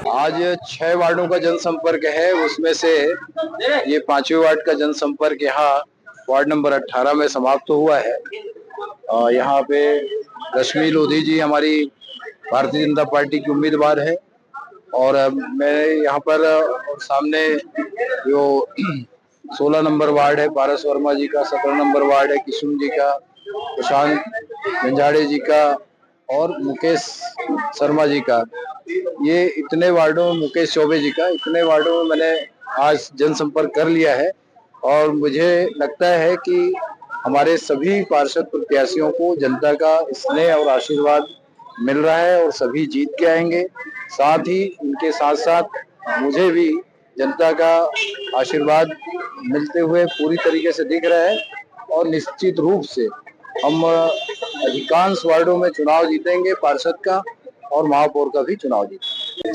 आज 6 वार्डों का जनसंपर्क है, उसमें से ये 5वें वार्ड का जनसंपर्क यहाँ वार्ड नंबर 18 में समाप्त हुआ है। यहाँ पे रश्मि लोधी जी हमारी भारतीय जनता पार्टी की उम्मीदवार है और मैं यहाँ पर सामने जो 16 नंबर वार्ड है पारस वर्मा जी का, 17 नंबर वार्ड है किशुन जी का, प्रशांत झंझाड़े जी का और मुकेश शर्मा जी का, ये इतने वार्डों में, मुकेश चौबे जी का, इतने वार्डों में मैंने आज जनसंपर्क कर लिया है और मुझे लगता है कि हमारे सभी पार्षद प्रत्याशियों को जनता का स्नेह और आशीर्वाद मिल रहा है और सभी जीत के आएंगे। साथ ही इनके साथ साथ मुझे भी जनता का आशीर्वाद मिलते हुए पूरी तरीके से दिख रहा है और निश्चित रूप से हम अधिकांश वार्डों में चुनाव जीतेंगे, पार्षद का और महापौर का भी चुनाव जीतेंगे।